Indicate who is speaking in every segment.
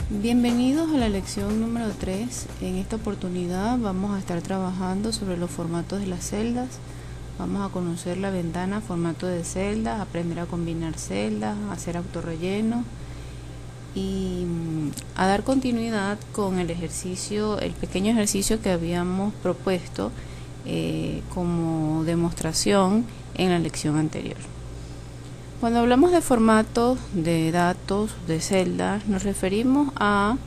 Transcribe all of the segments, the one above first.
Speaker 1: Bienvenidos a la lección número 3. En esta oportunidad vamos a estar trabajando sobre los formatos de las celdas. Vamos a conocer la ventana, formato de celdas, aprender a combinar celdas, hacer autorrelleno y a dar continuidad con el ejercicio, el pequeño ejercicio que habíamos propuesto como demostración en la lección anterior. Cuando hablamos de formatos de datos, de celdas, nos referimos a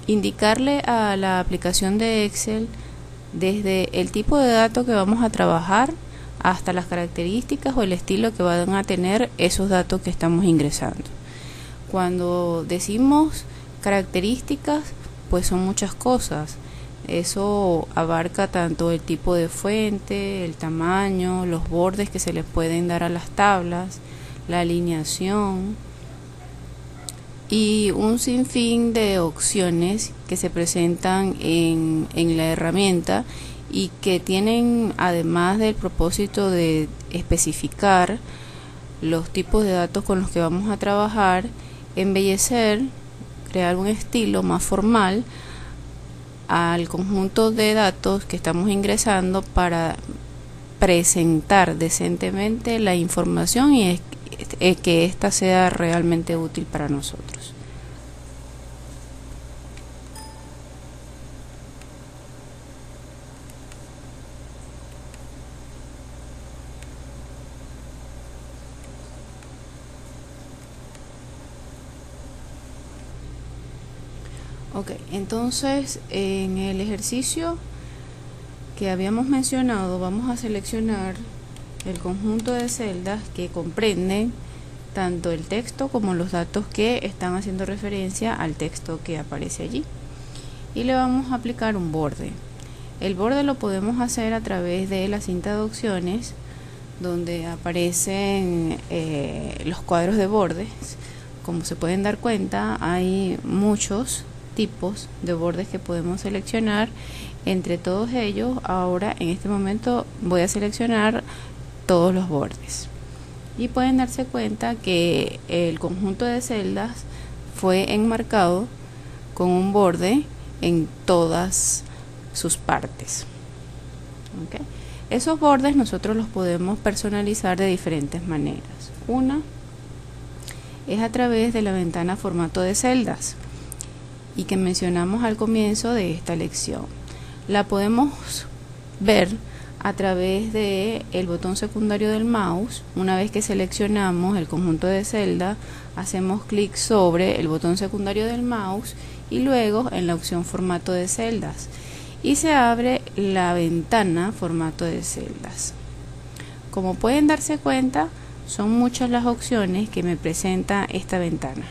Speaker 1: indicarle a la aplicación de Excel desde el tipo de datos que vamos a trabajar hasta las características o el estilo que van a tener esos datos que estamos ingresando. Cuando decimos características, pues son muchas cosas. Eso abarca tanto el tipo de fuente, el tamaño, los bordes que se les pueden dar a las tablas, la alineación y un sinfín de opciones que se presentan en la herramienta y que tienen, además del propósito de especificar los tipos de datos con los que vamos a trabajar, embellecer, crear un estilo más formal al conjunto de datos que estamos ingresando para presentar decentemente la información y que ésta sea realmente útil para nosotros. Ok, entonces en el ejercicio que habíamos mencionado vamos a seleccionar el conjunto de celdas que comprenden tanto el texto como los datos que están haciendo referencia al texto que aparece allí, y le vamos a aplicar un borde. El borde lo podemos hacer a través de la cinta de opciones, donde aparecen los cuadros de bordes. Como se pueden dar cuenta, hay muchos tipos de bordes que podemos seleccionar. Entre todos ellos, ahora en este momento voy a seleccionar todos los bordes y pueden darse cuenta que el conjunto de celdas fue enmarcado con un borde en todas sus partes. ¿Okay? Esos bordes nosotros los podemos personalizar de diferentes maneras. Una es a través de la ventana formato de celdas y que mencionamos al comienzo de esta lección. La podemos ver a través de el botón secundario del mouse. Una vez que seleccionamos el conjunto de celdas, hacemos clic sobre el botón secundario del mouse y luego en la opción formato de celdas y se abre la ventana formato de celdas. Como pueden darse cuenta, son muchas las opciones que me presenta esta ventana.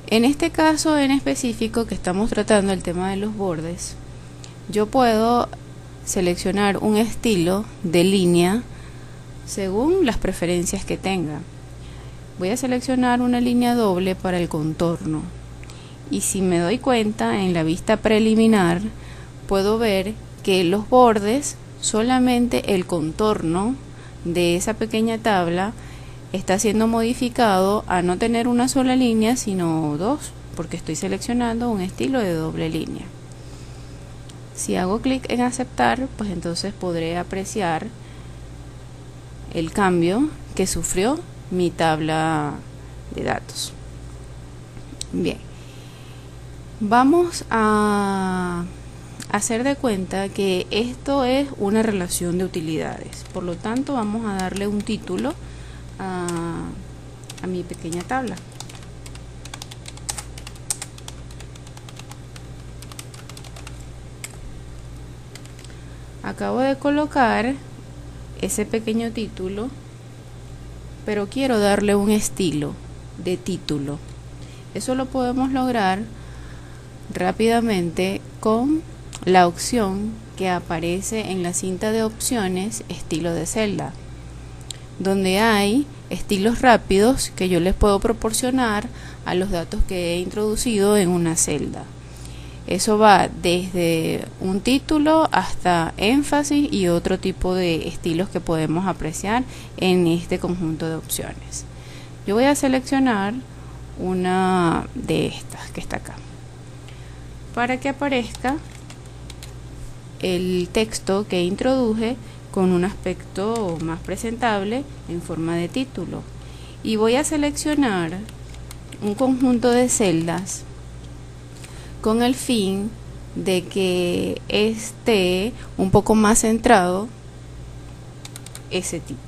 Speaker 1: En este caso en específico que estamos tratando el tema de los bordes, yo puedo seleccionar un estilo de línea según las preferencias que tenga. Voy a seleccionar una línea doble para el contorno y si me doy cuenta en la vista preliminar puedo ver que los bordes, solamente el contorno de esa pequeña tabla está siendo modificado a no tener una sola línea sino dos, porque estoy seleccionando un estilo de doble línea. Si hago clic en aceptar, pues entonces podré apreciar el cambio que sufrió mi tabla de datos. Bien, vamos a hacer de cuenta que esto es una relación de utilidades. Por lo tanto, vamos a darle un título a mi pequeña tabla. Acabo de colocar ese pequeño título, pero quiero darle un estilo de título. Eso lo podemos lograr rápidamente con la opción que aparece en la cinta de opciones estilo de celda, donde hay estilos rápidos que yo les puedo proporcionar a los datos que he introducido en una celda. Eso va desde un título hasta énfasis y otro tipo de estilos que podemos apreciar en este conjunto de opciones. Yo voy a seleccionar una de estas que está acá para que aparezca el texto que introduje con un aspecto más presentable en forma de título, y voy a seleccionar un conjunto de celdas con el fin de que esté un poco más centrado ese título.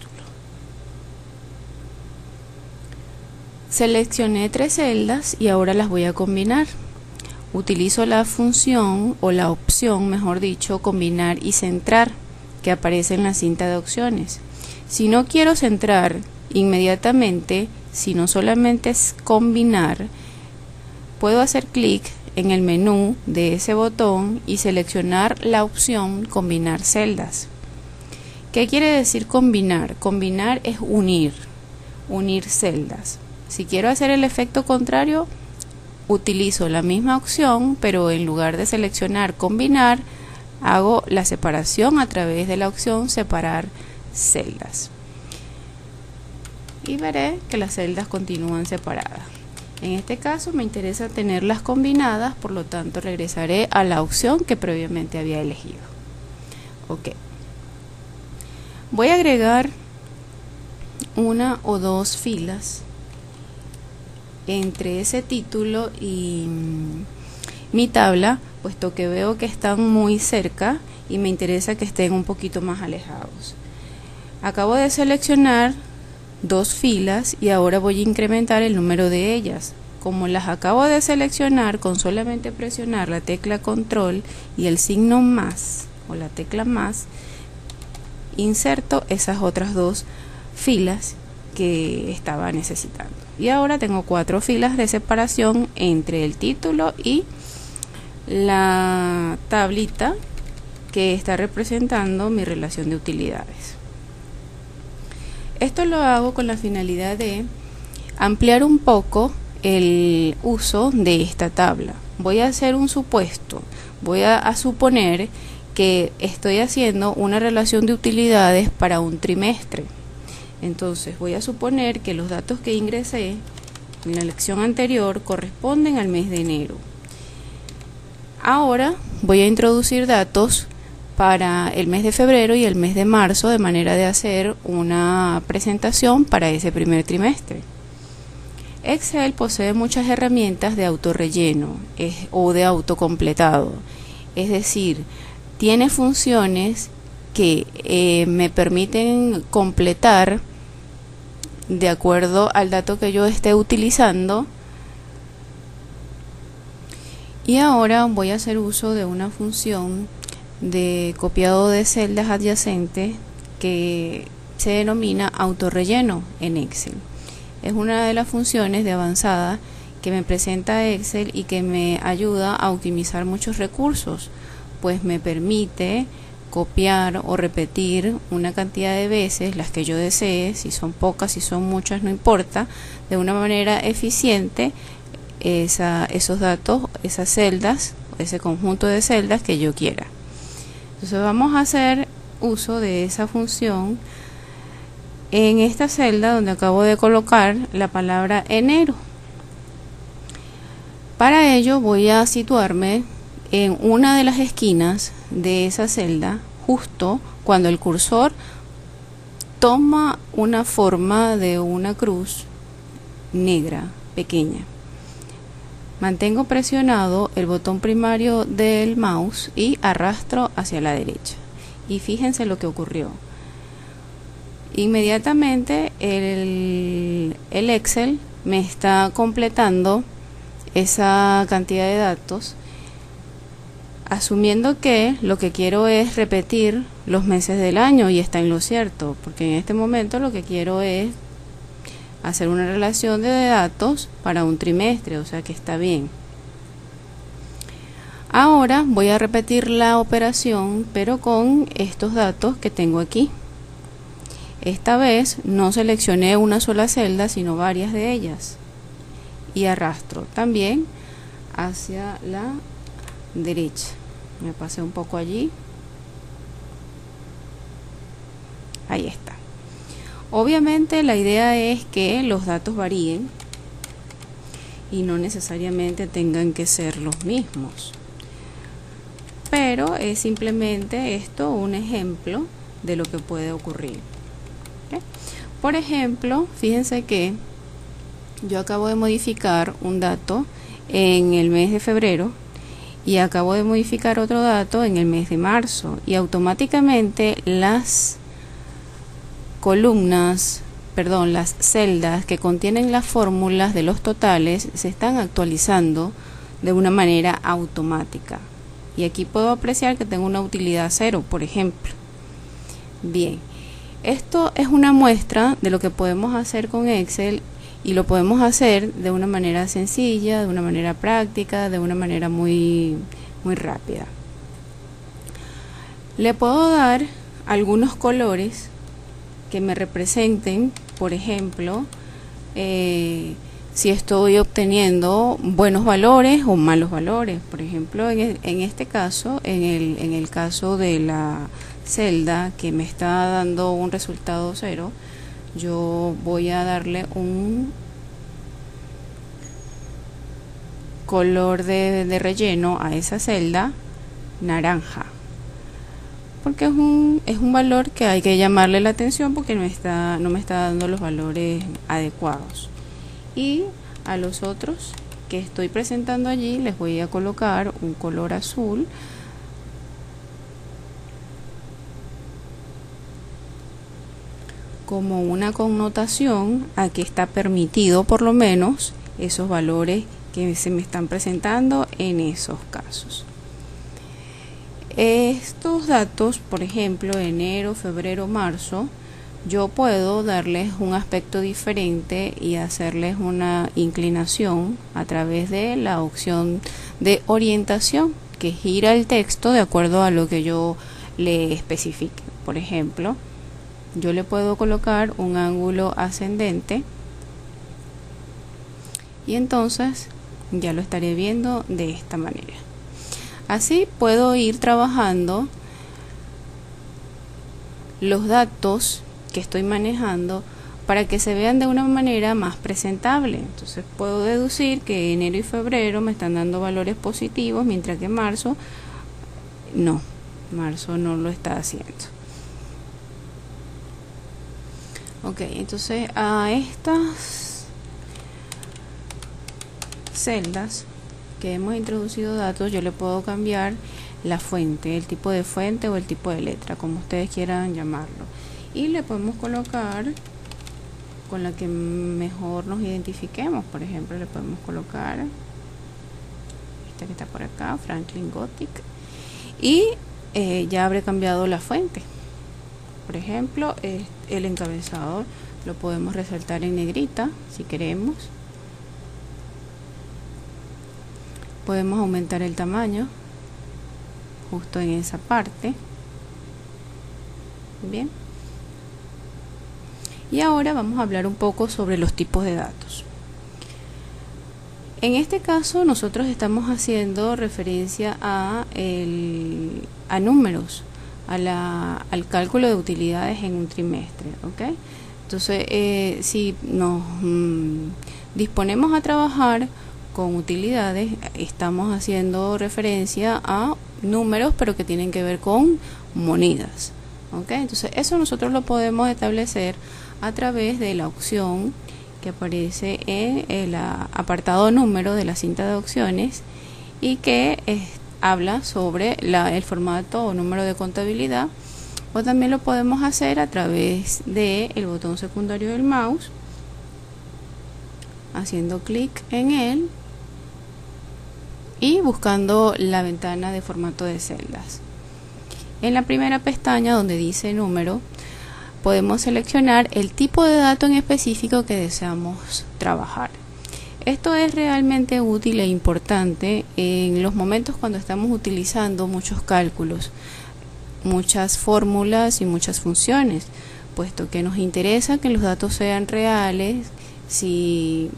Speaker 1: Seleccioné 3 celdas y ahora las voy a combinar. Utilizo la función o la opción, mejor dicho, combinar y centrar, que aparece en la cinta de opciones. Si no quiero centrar inmediatamente, sino solamente es combinar, puedo hacer clic en el menú de ese botón y seleccionar la opción combinar celdas. ¿Qué quiere decir combinar? Combinar es unir celdas. Si quiero hacer el efecto contrario, utilizo la misma opción, pero en lugar de seleccionar combinar, hago la separación a través de la opción separar celdas. Y veré que las celdas continúan separadas. En este caso me interesa tenerlas combinadas, por lo tanto regresaré a la opción que previamente había elegido. Ok. Voy a agregar una o dos filas entre ese título y mi tabla, puesto que veo que están muy cerca y me interesa que estén un poquito más alejados. Acabo de seleccionar 2 filas y ahora voy a incrementar el número de ellas. Como las acabo de seleccionar, con solamente presionar la tecla control y el signo más o la tecla más, inserto esas otras 2 filas que estaba necesitando. Y ahora tengo 4 filas de separación entre el título y la tablita que está representando mi relación de utilidades. Esto lo hago con la finalidad de ampliar un poco el uso de esta tabla. Voy a hacer un supuesto. Voy a suponer que estoy haciendo una relación de utilidades para un trimestre. Entonces voy a suponer que los datos que ingresé en la lección anterior corresponden al mes de enero. Ahora voy a introducir datos para el mes de febrero y el mes de marzo, de manera de hacer una presentación para ese primer trimestre. Excel posee muchas herramientas de autorrelleno o de autocompletado, es decir, tiene funciones que me permiten completar de acuerdo al dato que yo esté utilizando. Y ahora voy a hacer uso de una función de copiado de celdas adyacentes que se denomina autorrelleno en Excel. Es una de las funciones de avanzada que me presenta Excel y que me ayuda a optimizar muchos recursos, pues me permite copiar o repetir una cantidad de veces, las que yo desee, si son pocas, si son muchas, no importa, de una manera eficiente esos datos, esas celdas, ese conjunto de celdas que yo quiera. Entonces vamos a hacer uso de esa función en esta celda donde acabo de colocar la palabra enero. Para ello voy a situarme en una de las esquinas de esa celda, justo cuando el cursor toma una forma de una cruz negra pequeña. Mantengo presionado el botón primario del mouse y arrastro hacia la derecha. Y fíjense lo que ocurrió. Inmediatamente el Excel me está completando esa cantidad de datos, asumiendo que lo que quiero es repetir los meses del año, y está en lo cierto, porque en este momento lo que quiero es hacer una relación de datos para un trimestre, o sea que está bien. Ahora voy a repetir la operación, pero con estos datos que tengo aquí. Esta vez no seleccioné una sola celda, sino varias de ellas. Y arrastro también hacia la derecha. Me pasé un poco allí. Ahí está. Obviamente la idea es que los datos varíen y no necesariamente tengan que ser los mismos. Pero es simplemente esto un ejemplo de lo que puede ocurrir. ¿Okay? Por ejemplo, fíjense que yo acabo de modificar un dato en el mes de febrero y acabo de modificar otro dato en el mes de marzo, y automáticamente las columnas, perdón, las celdas que contienen las fórmulas de los totales se están actualizando de una manera automática. Y aquí puedo apreciar que tengo una utilidad 0, por ejemplo. Bien, esto es una muestra de lo que podemos hacer con Excel, y lo podemos hacer de una manera sencilla, de una manera práctica, de una manera muy rápida. Le puedo dar algunos colores que me representen, por ejemplo, si estoy obteniendo buenos valores o malos valores. Por ejemplo, en este caso, en el caso de la celda que me está dando un resultado 0, yo voy a darle un color de relleno a esa celda naranja, porque es un valor que hay que llamarle la atención porque no me está dando los valores adecuados. Y a los otros que estoy presentando allí les voy a colocar un color azul como una connotación a que está permitido por lo menos esos valores que se me están presentando en esos casos. Estos datos, por ejemplo, enero, febrero, marzo, yo puedo darles un aspecto diferente y hacerles una inclinación a través de la opción de orientación, que gira el texto de acuerdo a lo que yo le especifique. Por ejemplo, yo le puedo colocar un ángulo ascendente y entonces ya lo estaré viendo de esta manera. Así puedo ir trabajando los datos que estoy manejando para que se vean de una manera más presentable. Entonces puedo deducir que enero y febrero me están dando valores positivos, mientras que marzo no lo está haciendo. Ok, entonces a estas celdas que hemos introducido datos, yo le puedo cambiar la fuente, el tipo de fuente o el tipo de letra, como ustedes quieran llamarlo, y le podemos colocar con la que mejor nos identifiquemos. Por ejemplo, le podemos colocar esta que está por acá, Franklin Gothic, y ya habré cambiado la fuente. Por ejemplo, el encabezado lo podemos resaltar en negrita si queremos. Podemos aumentar el tamaño justo en esa parte. Bien. Y ahora vamos a hablar un poco sobre los tipos de datos. En este caso nosotros estamos haciendo referencia a números, al cálculo de utilidades en un trimestre, ¿ok? Entonces, si nos disponemos a trabajar con utilidades, estamos haciendo referencia a números, pero que tienen que ver con monedas, ¿ok? Entonces, eso nosotros lo podemos establecer a través de la opción que aparece en el apartado número de la cinta de opciones y que habla sobre el formato o número de contabilidad, o también lo podemos hacer a través del botón secundario del mouse, haciendo clic en él y buscando la ventana de formato de celdas. En la primera pestaña donde dice número, podemos seleccionar el tipo de dato en específico que deseamos trabajar. Esto es realmente útil e importante en los momentos cuando estamos utilizando muchos cálculos, muchas fórmulas y muchas funciones. puesto que nos interesa que los datos sean reales, si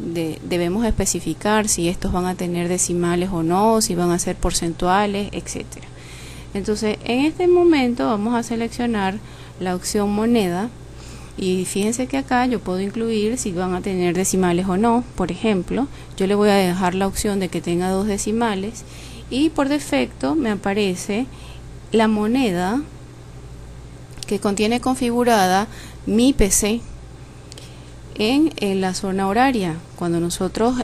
Speaker 1: debemos especificar si estos van a tener decimales o no, si van a ser porcentuales, etcétera. Entonces, en este momento vamos a seleccionar la opción moneda y fíjense que acá yo puedo incluir si van a tener decimales o no. Por ejemplo, yo le voy a dejar la opción de que tenga 2 decimales y por defecto me aparece la moneda que contiene configurada mi PC en la zona horaria. Cuando nosotros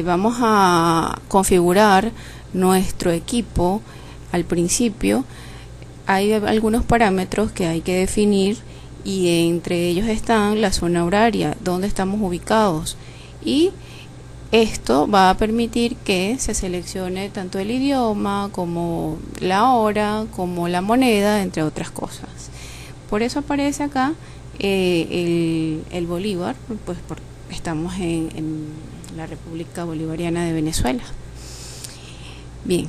Speaker 1: vamos a configurar nuestro equipo al principio, hay algunos parámetros que hay que definir y entre ellos están la zona horaria, donde estamos ubicados, y esto va a permitir que se seleccione tanto el idioma como la hora, como la moneda, entre otras cosas. Por eso aparece acá el Bolívar, pues porque estamos en la República Bolivariana de Venezuela. Bien,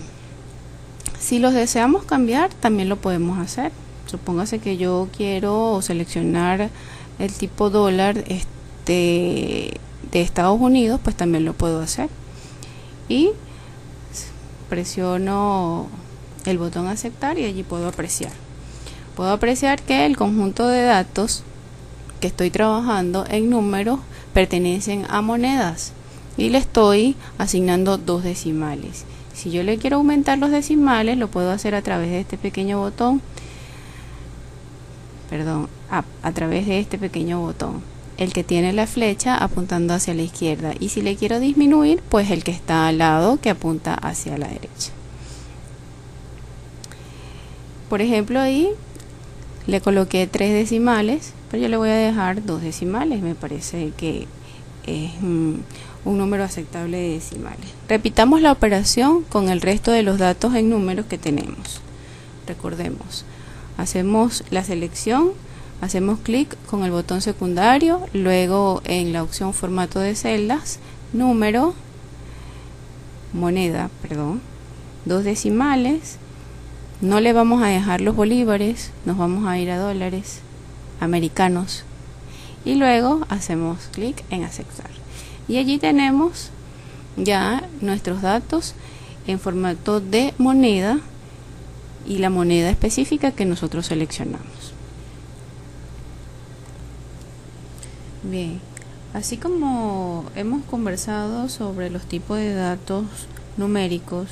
Speaker 1: si los deseamos cambiar, también lo podemos hacer. Supóngase que yo quiero seleccionar el tipo dólar de Estados Unidos, pues también lo puedo hacer. Y presiono el botón aceptar y allí puedo apreciar. Puedo apreciar que el conjunto de datos que estoy trabajando en números pertenecen a monedas y le estoy asignando 2 decimales. Si yo le quiero aumentar los decimales, lo puedo hacer a través de este pequeño botón. A través de este pequeño botón, el que tiene la flecha apuntando hacia la izquierda, y si le quiero disminuir, pues el que está al lado que apunta hacia la derecha. Por ejemplo, ahí le coloqué 3 decimales, pero yo le voy a dejar 2 decimales, me parece que es un número aceptable de decimales. Repitamos la operación con el resto de los datos en números que tenemos. Recordemos, hacemos la selección, hacemos clic con el botón secundario, luego en la opción formato de celdas, número, moneda, 2 decimales, no le vamos a dejar los bolívares, nos vamos a ir a dólares americanos y luego hacemos clic en aceptar. Y allí tenemos ya nuestros datos en formato de moneda y la moneda específica que nosotros seleccionamos. Bien, así como hemos conversado sobre los tipos de datos numéricos,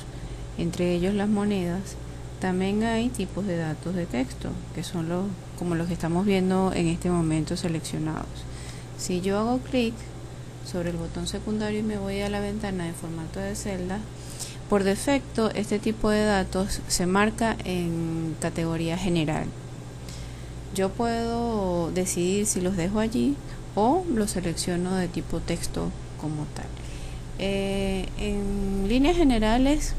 Speaker 1: entre ellos las monedas, también hay tipos de datos de texto, que son como los que estamos viendo en este momento seleccionados. Si yo hago clic sobre el botón secundario y me voy a la ventana de formato de celda, por defecto este tipo de datos se marca en categoría general. Yo puedo decidir si los dejo allí o los selecciono de tipo texto como tal. En líneas generales,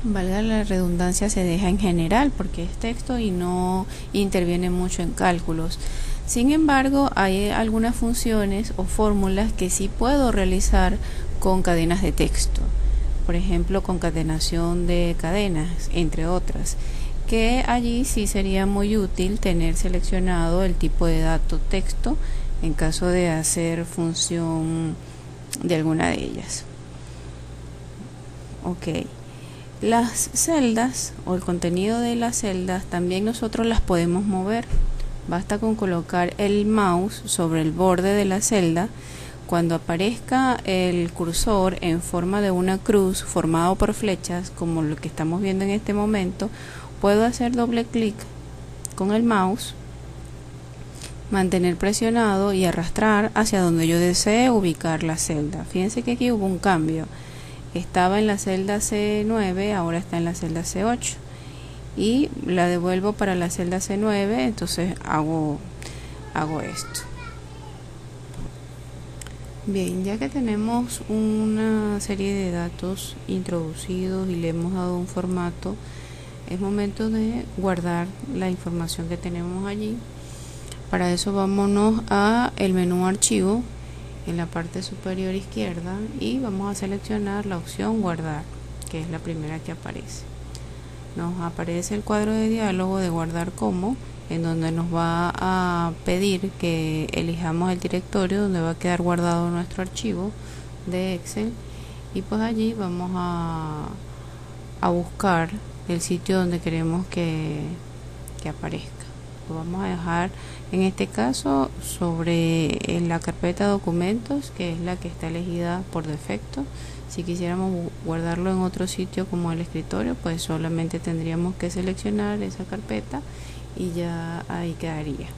Speaker 1: valga la redundancia, se deja en general porque es texto y no interviene mucho en cálculos. Sin embargo, hay algunas funciones o fórmulas que sí puedo realizar con cadenas de texto. Por ejemplo, concatenación de cadenas, entre otras, que allí sí sería muy útil tener seleccionado el tipo de dato texto en caso de hacer función de alguna de ellas. Ok. Las celdas o el contenido de las celdas también nosotros las podemos mover. Basta con colocar el mouse sobre el borde de la celda. Cuando aparezca el cursor en forma de una cruz formado por flechas, como lo que estamos viendo en este momento, puedo hacer doble clic con el mouse, mantener presionado y arrastrar hacia donde yo desee ubicar la celda. Fíjense que aquí hubo un cambio. Estaba en la celda C9, ahora está en la celda C8 y la devuelvo para la celda C9, entonces hago esto. Bien, ya que tenemos una serie de datos introducidos y le hemos dado un formato, es momento de guardar la información que tenemos allí. Para eso vámonos a el menú archivo en la parte superior izquierda y vamos a seleccionar la opción guardar, que es la primera que aparece. Nos aparece el cuadro de diálogo de guardar como en donde nos va a pedir que elijamos el directorio donde va a quedar guardado nuestro archivo de Excel, y pues allí vamos a buscar el sitio donde queremos que aparezca. Lo vamos a dejar en este caso sobre la carpeta documentos, que es la que está elegida por defecto. Si quisiéramos guardarlo en otro sitio como el escritorio, pues solamente tendríamos que seleccionar esa carpeta y ya ahí quedaría.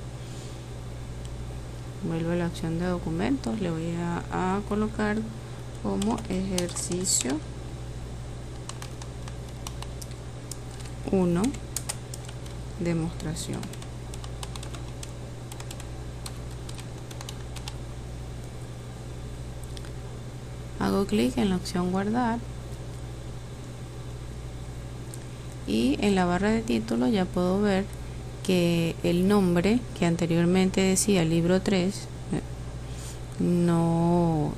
Speaker 1: Vuelvo a la opción de documentos, le voy a colocar como ejercicio 1, demostración. Hago clic en la opción guardar y en la barra de título ya puedo ver que el nombre que anteriormente decía libro 3 no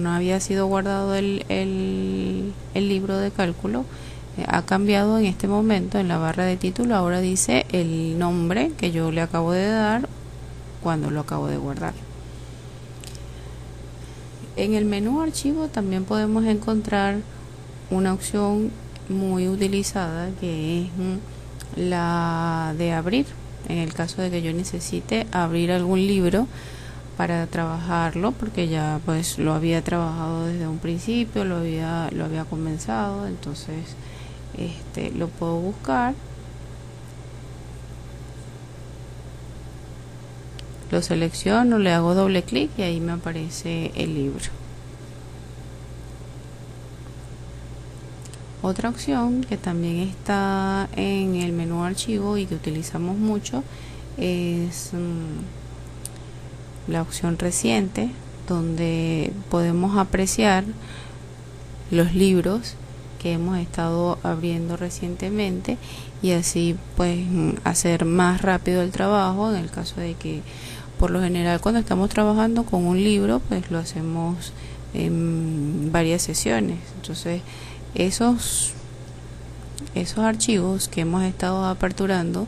Speaker 1: había sido guardado el libro de cálculo, ha cambiado en este momento. En la barra de título ahora dice el nombre que yo le acabo de dar cuando lo acabo de guardar. En el menú archivo también podemos encontrar una opción muy utilizada, que es la de abrir. En el caso de que yo necesite abrir algún libro para trabajarlo, porque ya pues lo había trabajado desde un principio, lo había comenzado, entonces lo puedo buscar, lo selecciono, le hago doble clic y ahí me aparece el libro. Otra opción que también está en el menú archivo y que utilizamos mucho es la opción reciente, donde podemos apreciar los libros que hemos estado abriendo recientemente y así pues hacer más rápido el trabajo, en el caso de que por lo general cuando estamos trabajando con un libro pues lo hacemos en varias sesiones. Entonces esos archivos que hemos estado aperturando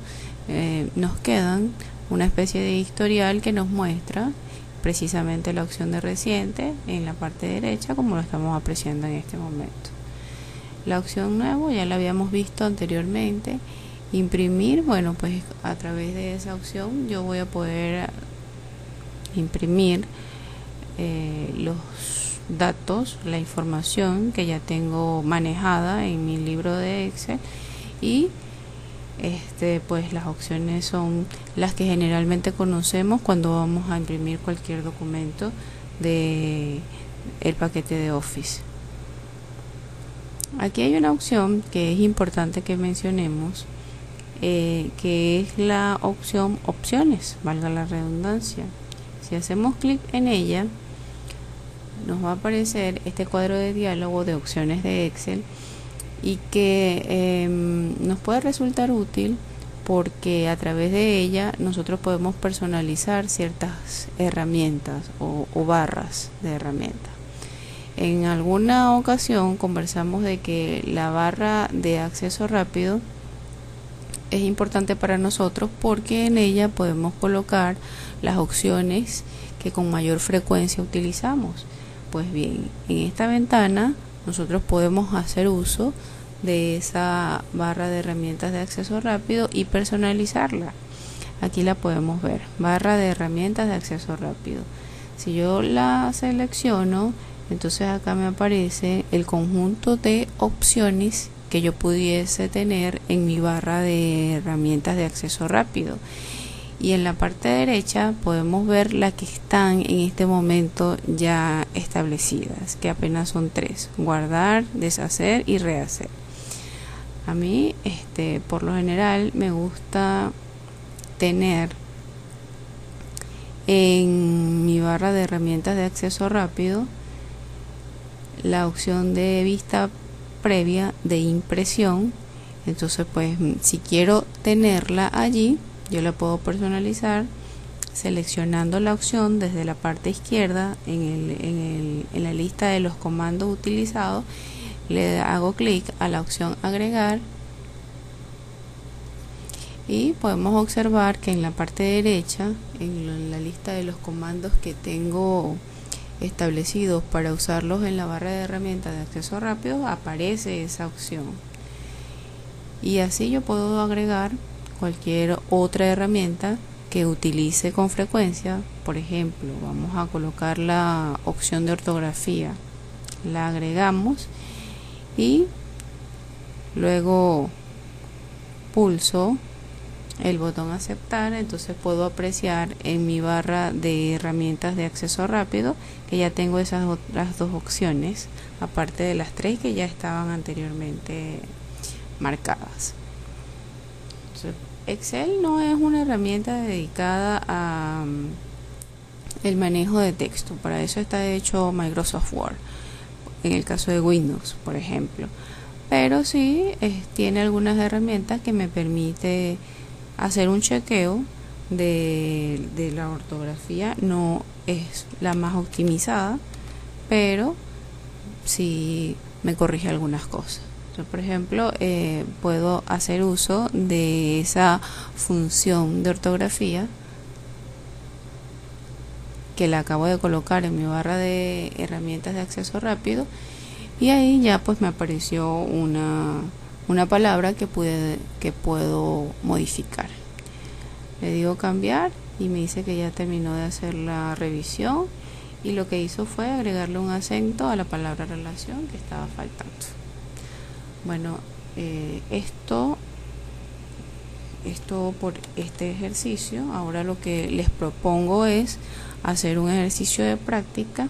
Speaker 1: nos quedan una especie de historial que nos muestra precisamente la opción de reciente en la parte derecha, como lo estamos apreciando en este momento. La opción nuevo ya la habíamos visto anteriormente. Imprimir, bueno, pues a través de esa opción yo voy a poder imprimir los datos, la información que ya tengo manejada en mi libro de Excel, y pues las opciones son las que generalmente conocemos cuando vamos a imprimir cualquier documento de el paquete de Office. Aquí hay una opción que es importante que mencionemos, que es la opción opciones, valga la redundancia. Si hacemos clic en ella, nos va a aparecer este cuadro de diálogo de opciones de Excel, y que nos puede resultar útil porque a través de ella nosotros podemos personalizar ciertas herramientas o barras de herramientas. En alguna ocasión conversamos de que la barra de acceso rápido es importante para nosotros porque en ella podemos colocar las opciones que con mayor frecuencia utilizamos. Pues bien, en esta ventana nosotros podemos hacer uso de esa barra de herramientas de acceso rápido y personalizarla. Aquí la podemos ver, barra de herramientas de acceso rápido. Si yo la selecciono, entonces acá me aparece el conjunto de opciones que yo pudiese tener en mi barra de herramientas de acceso rápido. Y en la parte derecha podemos ver las que están en este momento ya establecidas, que apenas son 3: guardar, deshacer y rehacer. A mí por lo general me gusta tener en mi barra de herramientas de acceso rápido la opción de vista previa de impresión. Entonces pues si quiero tenerla allí, yo la puedo personalizar seleccionando la opción desde la parte izquierda en la lista de los comandos utilizados. Le hago clic a la opción agregar y podemos observar que en la parte derecha, en la lista de los comandos que tengo establecidos para usarlos en la barra de herramientas de acceso rápido, aparece esa opción. Y así yo puedo agregar cualquier otra herramienta que utilice con frecuencia. Por ejemplo, vamos a colocar la opción de ortografía, la agregamos y luego pulso el botón aceptar. Entonces puedo apreciar en mi barra de herramientas de acceso rápido que ya tengo esas otras dos opciones, aparte de las tres que ya estaban anteriormente marcadas. Entonces, Excel no es una herramienta dedicada a el manejo de texto. Para eso está hecho Microsoft Word, en el caso de Windows, por ejemplo. Pero sí tiene algunas herramientas que me permite hacer un chequeo de la ortografía. No es la más optimizada, pero sí me corrige algunas cosas. Yo, por ejemplo, puedo hacer uso de esa función de ortografía que la acabo de colocar en mi barra de herramientas de acceso rápido, y ahí ya pues me apareció una palabra que puedo modificar. Le digo cambiar y me dice que ya terminó de hacer la revisión, y lo que hizo fue agregarle un acento a la palabra relación que estaba faltando. Bueno, esto por este ejercicio. Ahora lo que les propongo es hacer un ejercicio de práctica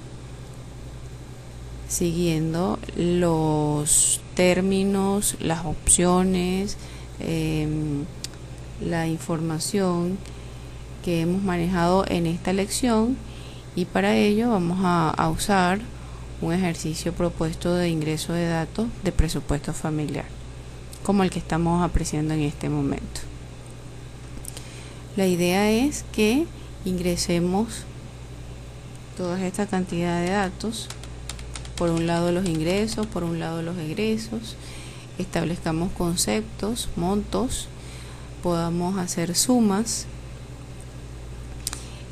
Speaker 1: siguiendo los términos, las opciones, la información que hemos manejado en esta lección, y para ello vamos a usar un ejercicio propuesto de ingreso de datos de presupuesto familiar, como el que estamos apreciando en este momento. La idea es que ingresemos toda esta cantidad de datos, por un lado los ingresos, por un lado los egresos, establezcamos conceptos, montos, podamos hacer sumas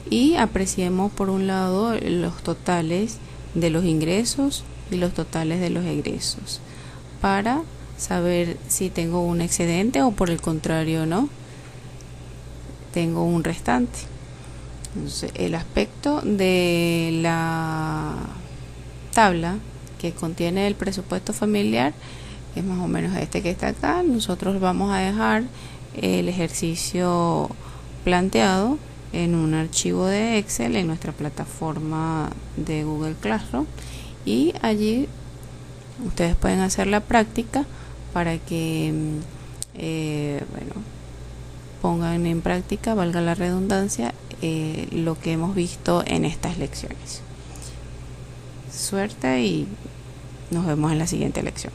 Speaker 1: y apreciemos por un lado los totales de los ingresos y los totales de los egresos, para saber si tengo un excedente o por el contrario no tengo un restante. Entonces, el aspecto de la tabla que contiene el presupuesto familiar es más o menos este que está acá. Nosotros vamos a dejar el ejercicio planteado en un archivo de Excel en nuestra plataforma de Google Classroom, y allí ustedes pueden hacer la práctica para que pongan en práctica, valga la redundancia, lo que hemos visto en estas lecciones. Suerte y nos vemos en la siguiente lección.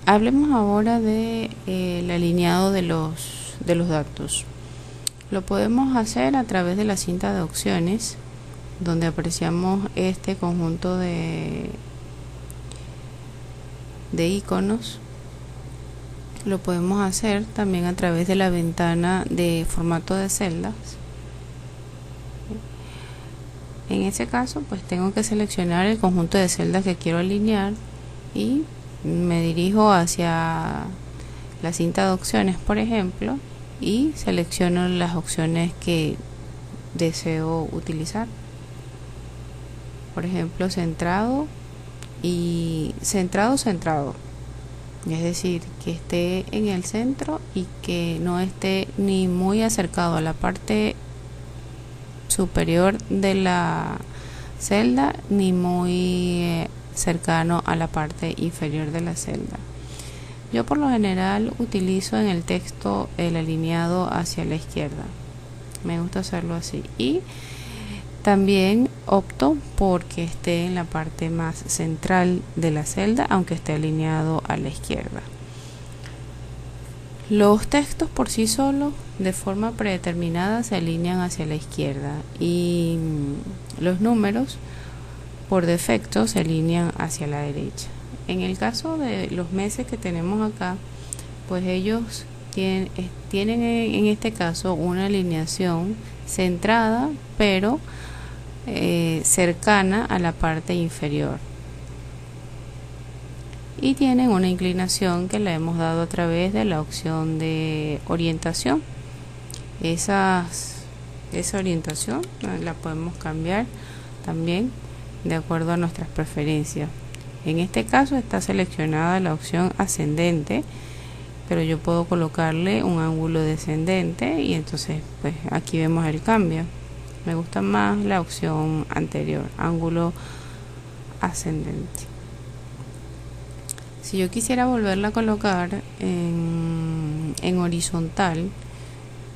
Speaker 1: Hablemos ahora de el alineado de los datos. Lo podemos hacer a través de la cinta de opciones, donde apreciamos este conjunto de iconos. Lo podemos hacer también a través de la ventana de formato de celdas. En ese caso, pues tengo que seleccionar el conjunto de celdas que quiero alinear y me dirijo hacia la cinta de opciones, por ejemplo, y selecciono las opciones que deseo utilizar. Por ejemplo, centrado y centrado. Es decir, que esté en el centro y que no esté ni muy acercado a la parte superior de la celda ni muy cercano a la parte inferior de la celda. Yo por lo general utilizo en el texto el alineado hacia la izquierda. Me gusta hacerlo así, y también opto porque esté en la parte más central de la celda, aunque esté alineado a la izquierda. Los textos por sí solos, de forma predeterminada, se alinean hacia la izquierda, y los números por defecto se alinean hacia la derecha. En el caso de los meses que tenemos acá, pues ellos tienen en este caso una alineación centrada, pero cercana a la parte inferior, y tienen una inclinación que le hemos dado a través de la opción de orientación. Esa orientación la podemos cambiar también de acuerdo a nuestras preferencias. En este caso está seleccionada la opción ascendente, pero yo puedo colocarle un ángulo descendente, y entonces pues aquí vemos el cambio. Me gusta más la opción anterior, ángulo ascendente. Si yo quisiera volverla a colocar en horizontal,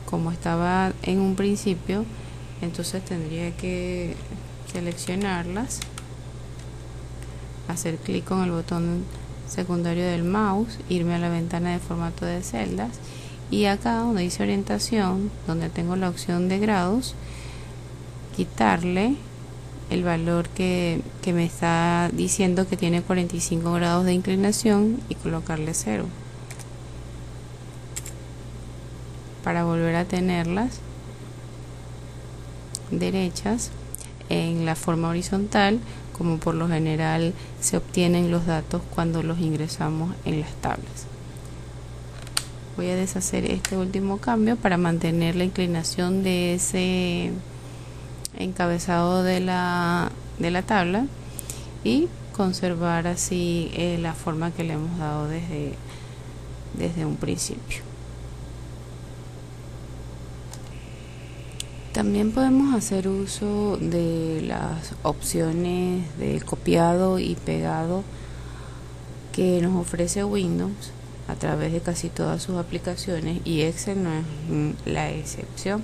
Speaker 1: como estaba en un principio, entonces tendría que seleccionarlas, hacer clic con el botón secundario del mouse, irme a la ventana de formato de celdas, y acá donde dice orientación, donde tengo la opción de grados, quitarle el valor que me está diciendo que tiene 45 grados de inclinación y colocarle 0 para volver a tenerlas derechas en la forma horizontal, como por lo general se obtienen los datos cuando los ingresamos en las tablas. Voy a deshacer este último cambio para mantener la inclinación de ese encabezado de la tabla y conservar así la forma que le hemos dado desde un principio. También podemos hacer uso de las opciones de copiado y pegado que nos ofrece Windows a través de casi todas sus aplicaciones, y Excel no es la excepción.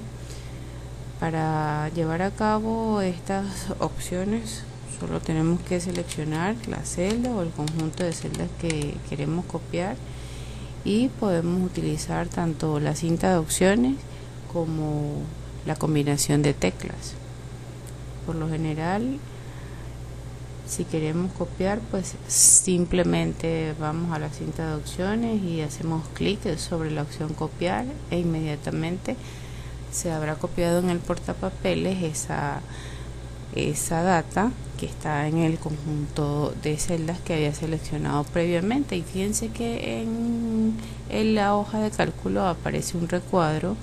Speaker 1: Para llevar a cabo estas opciones solo tenemos que seleccionar la celda o el conjunto de celdas que queremos copiar, y podemos utilizar tanto la cinta de opciones como la combinación de teclas. Por lo general, si queremos copiar, pues simplemente vamos a la cinta de opciones y hacemos clic sobre la opción copiar, e inmediatamente se habrá copiado en el portapapeles esa data que está en el conjunto de celdas que había seleccionado previamente. Y fíjense que en la hoja de cálculo aparece un recuadro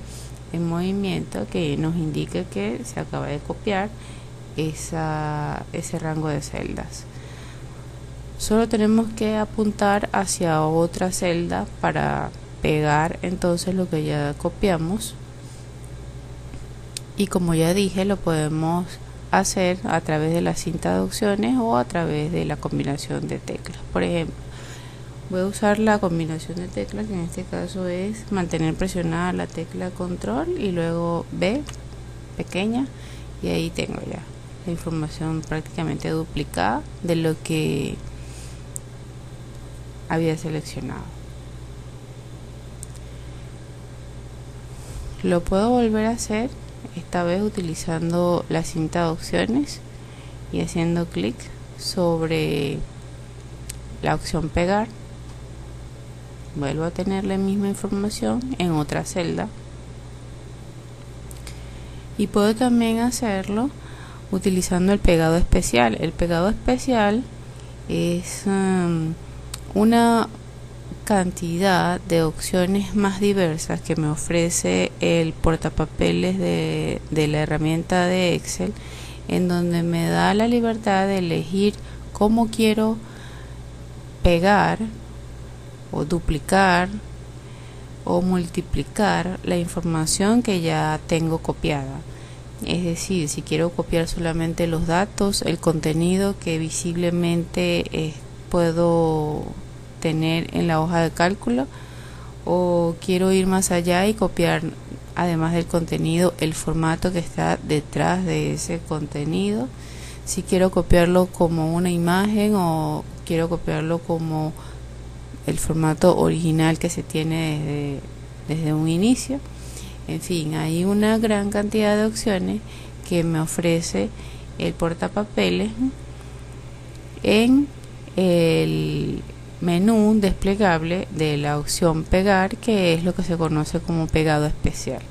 Speaker 1: en movimiento que nos indica que se acaba de copiar ese rango de celdas. Solo tenemos que apuntar hacia otra celda para pegar entonces lo que ya copiamos, y como ya dije, lo podemos hacer a través de la cinta de opciones o a través de la combinación de teclas. Por ejemplo, voy a usar la combinación de teclas, que en este caso es mantener presionada la tecla control y luego B pequeña, y ahí tengo ya la información prácticamente duplicada de lo que había seleccionado. Lo puedo volver a hacer, esta vez utilizando la cinta de opciones y haciendo clic sobre la opción pegar. Vuelvo a tener la misma información en otra celda, y puedo también hacerlo utilizando el pegado especial. El pegado especial es una cantidad de opciones más diversas que me ofrece el portapapeles de la herramienta de Excel, en donde me da la libertad de elegir cómo quiero pegar o duplicar o multiplicar la información que ya tengo copiada. Es decir, si quiero copiar solamente los datos, el contenido que visiblemente puedo tener en la hoja de cálculo, o quiero ir más allá y copiar, además del contenido, el formato que está detrás de ese contenido. Si quiero copiarlo como una imagen o quiero copiarlo como el formato original que se tiene desde un inicio. En fin, hay una gran cantidad de opciones que me ofrece el portapapeles en menú desplegable de la opción pegar, que es lo que se conoce como pegado especial.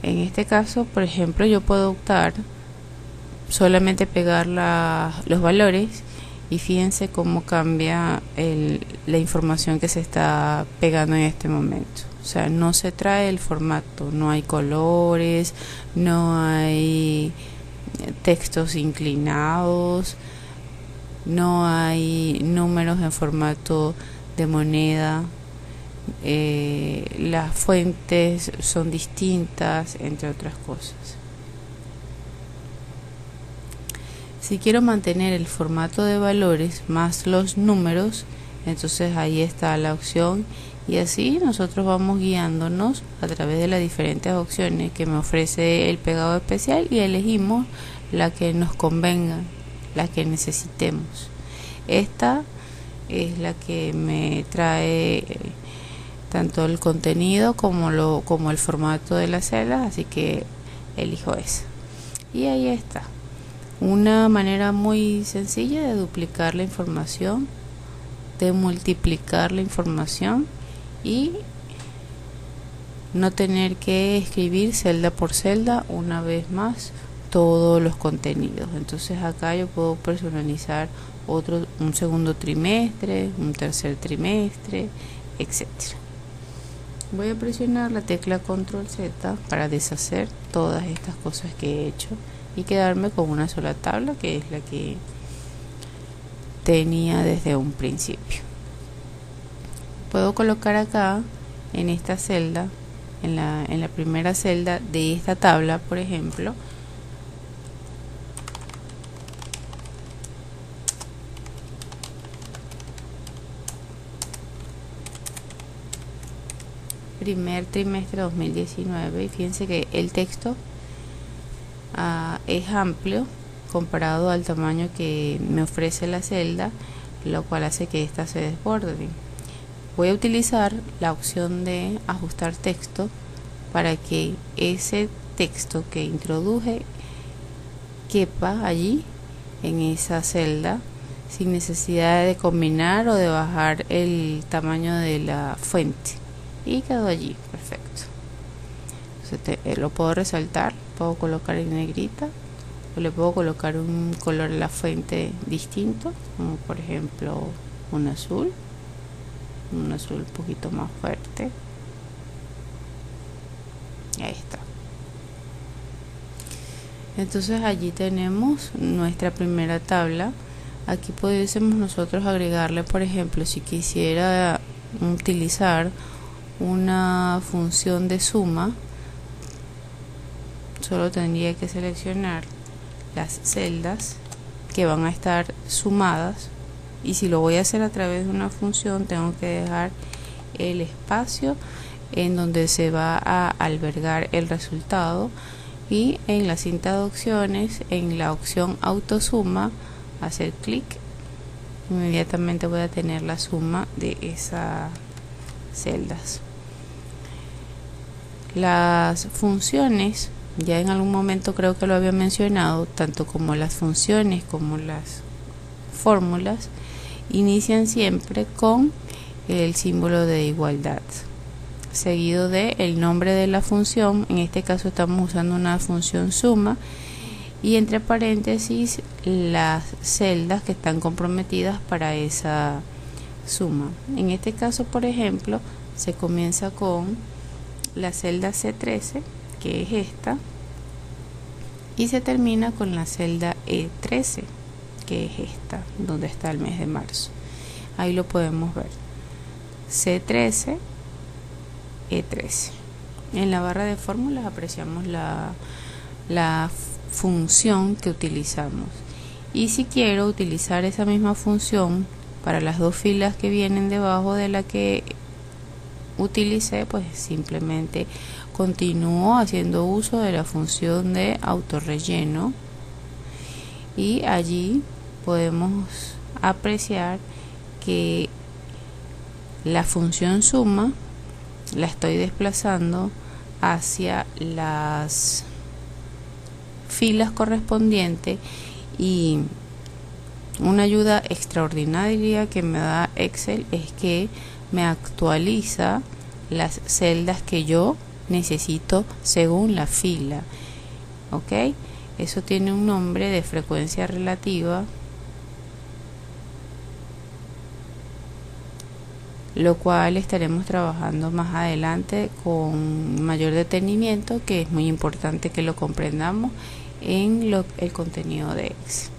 Speaker 1: En este caso, por ejemplo, yo puedo optar solamente pegar los valores, y fíjense cómo cambia la información que se está pegando en este momento. O sea, no se trae el formato, no hay colores, no hay textos inclinados, no hay números en formato de moneda, las fuentes son distintas, entre otras cosas. Si quiero mantener el formato de valores más los números, entonces ahí está la opción, y así nosotros vamos guiándonos a través de las diferentes opciones que me ofrece el pegado especial y elegimos la que nos convenga, la que necesitemos. Esta es la que me trae tanto el contenido como el formato de las celdas, así que elijo esa. Y ahí está. Una manera muy sencilla de duplicar la información, de multiplicar la información y no tener que escribir celda por celda una vez más todos los contenidos. Entonces acá yo puedo personalizar un segundo trimestre, un tercer trimestre, etcétera. Voy a presionar la tecla Control Z para deshacer todas estas cosas que he hecho y quedarme con una sola tabla, que es la que tenía desde un principio. Puedo colocar acá en esta celda, en la primera celda de esta tabla, por ejemplo, primer trimestre 2019, y fíjense que el texto es amplio comparado al tamaño que me ofrece la celda, lo cual hace que ésta se desborde. Voy a utilizar la opción de ajustar texto para que ese texto que introduje quepa allí en esa celda sin necesidad de combinar o de bajar el tamaño de la fuente, y quedó allí perfecto. Entonces lo puedo resaltar, puedo colocar en negrita, o le puedo colocar un color a la fuente distinto, como por ejemplo un azul un poquito más fuerte. Ahí está. Entonces allí tenemos nuestra primera tabla. Aquí pudiésemos nosotros agregarle, por ejemplo, si quisiera utilizar una función de suma, solo tendría que seleccionar las celdas que van a estar sumadas, y si lo voy a hacer a través de una función tengo que dejar el espacio en donde se va a albergar el resultado, y en la cinta de opciones, en la opción autosuma, hacer clic, inmediatamente voy a tener la suma de esas celdas. Las funciones, ya en algún momento creo que lo había mencionado, tanto como las funciones como las fórmulas inician siempre con el símbolo de igualdad, seguido de el nombre de la función. En este caso estamos usando una función suma, y entre paréntesis las celdas que están comprometidas para esa suma. En este caso, por ejemplo, se comienza con la celda C13, que es esta, y se termina con la celda E13, que es esta, donde está el mes de marzo. Ahí lo podemos ver, C13, E13. En la barra de fórmulas apreciamos la función que utilizamos, y si quiero utilizar esa misma función para las dos filas que vienen debajo de la que utilicé, pues simplemente continúo haciendo uso de la función de autorrelleno, y allí podemos apreciar que la función suma la estoy desplazando hacia las filas correspondientes, y Una ayuda extraordinaria que me da Excel es que me actualiza las celdas que yo necesito según la fila. Ok, eso tiene un nombre de frecuencia relativa, lo cual estaremos trabajando más adelante con mayor detenimiento, que es muy importante que lo comprendamos en el contenido de Excel.